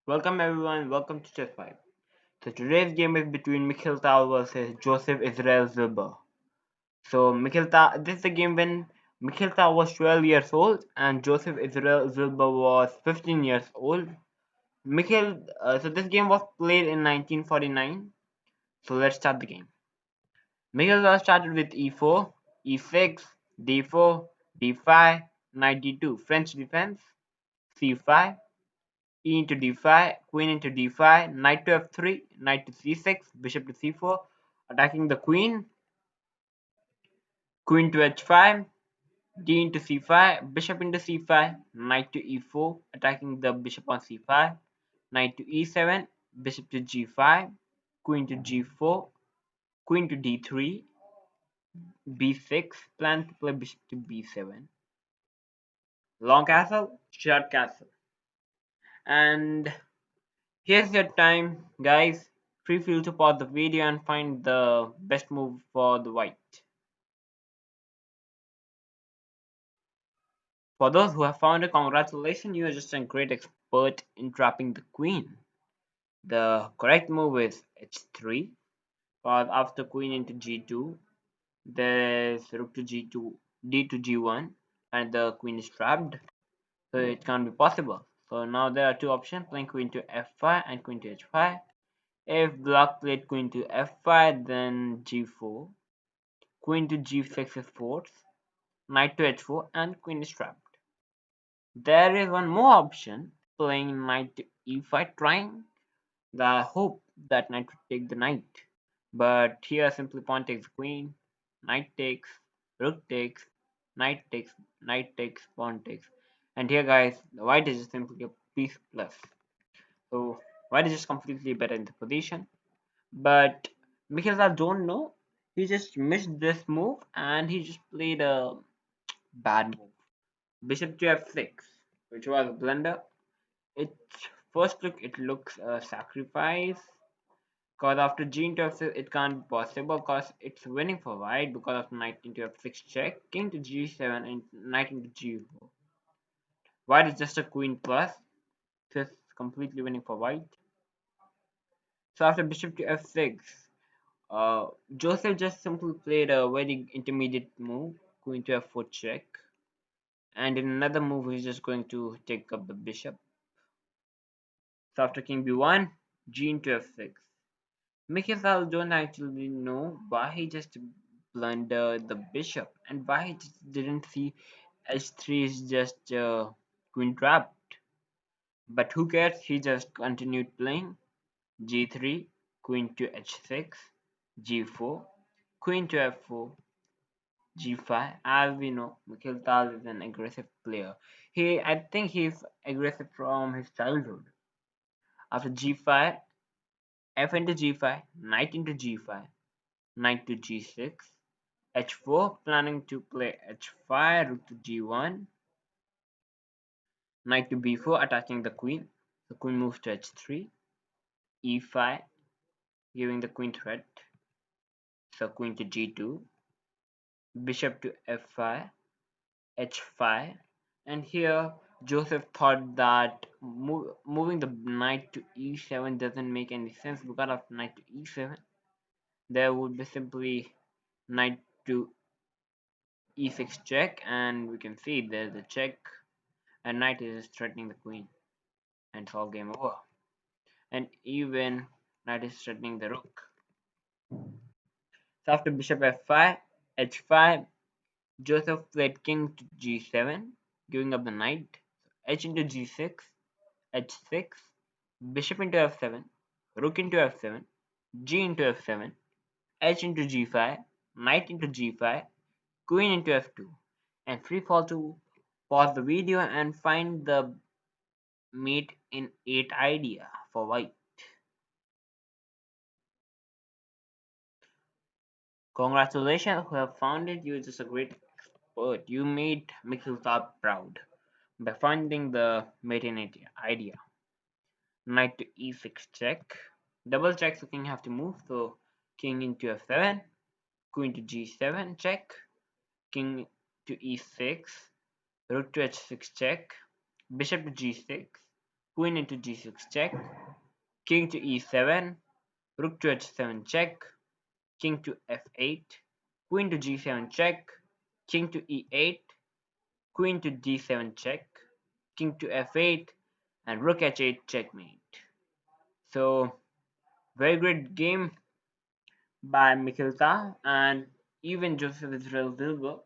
Welcome everyone, welcome to Chess 5. So today's game is between Mikhail Tal versus Joseph Israel Zilber. So Mikhail Tal, this is the game when Mikhail Tal was 12 years old and Joseph Israel Zilber was 15 years old. So this game was played in 1949. So let's start the game. Mikhail Tal started with e4, e6, d4, d5, knight d2, French defense, c5, e into d5, queen into d5, knight to f3, knight to c6, bishop to c4, attacking the queen, queen to h5, d into c5, bishop into c5, knight to e4, attacking the bishop on c5, knight to e7, bishop to g5, queen to g4, queen to d3, b6, plan to play bishop to b7, long castle, short castle. And here's your time, guys. Feel to pause the video and find the best move for the white. For those who have found it, congratulations, you are just a great expert in trapping the queen. The correct move is h3, because after queen into g2, there's rook to g2, d to g1, and the queen is trapped, so it can't be possible. So now there are two options, playing queen to f5 and queen to h5. If black played queen to f5, then g4, queen to g6 is forced, knight to h4, and queen is trapped. There is one more option, playing knight to e5, trying the hope that knight would take the knight. But here simply pawn takes queen, knight takes, rook takes, knight takes, pawn takes. And here guys, the white is just simply a piece plus. So white is just completely better in the position. But because I don't know, he just missed this move and he just played a bad move. Bishop to f6, which was a blunder. It first look it looks a sacrifice, because after g into f6 it can't be possible because it's winning for white because of knight into f6 check, king to g7 and knight into g4. White is just a queen plus, so it's completely winning for white. So after bishop to f6, Joseph just simply played a very intermediate move, queen to f4 check, and in another move he's just going to take up the bishop. So after king b1, g into f6. Mikhail don't actually know why he just blundered the bishop and why he just didn't see h3 is just queen trapped. But who cares? He just continued playing g3, queen to h6, g4, queen to f4, g5. As we know, Mikhail Tal is an aggressive player. I think he's aggressive from his childhood. After g5, f into g5, knight into g5, knight to g6, h4, planning to play h5, rook to g1, knight to b4, attaching the queen. The queen moves to h3, e5, giving the queen threat. So queen to g2, bishop to f5, h5, and here Joseph thought that moving the knight to e7 doesn't make any sense because of knight to e7. There would be simply knight to e6 check, and we can see there's a check, and knight is threatening the queen, and it's all game over. And even knight is threatening the rook. So after bishop f5, h5, Joseph played king to g7, giving up the knight. H into g6, h6, bishop into f7, rook into f7, g into f7, h into g5, knight into g5, queen into f2. And free fall to pause the video and find the mate in 8 idea for white. Congratulations who have found it. You're just a great expert. You made Mikhail Tal proud by finding the mate in 8 idea. Knight to e6 check. Double check, so king have to move. So king into f7, queen to g7 check, king to e6, rook to h6 check, bishop to g6, queen into g6 check, king to e7, rook to h7 check, king to f8, queen to g7 check, king to e8, queen to d7 check, king to f8, and rook h8 checkmate. So very great game by Mikhail and even Joseph Israel Silva.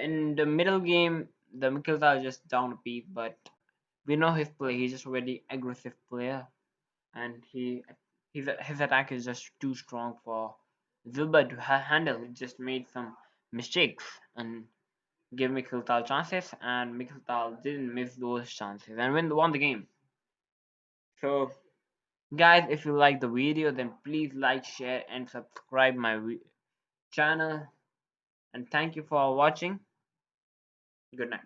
In the middle game, the Mikhail is just down a piece, but we know his play. He's just a very aggressive player, and his attack is just too strong for Zilba to handle. He just made some mistakes and gave Mikhail chances, and Mikhail didn't miss those chances and won the game. So, guys, if you like the video, then please like, share, and subscribe my channel. And thank you for watching. Good night.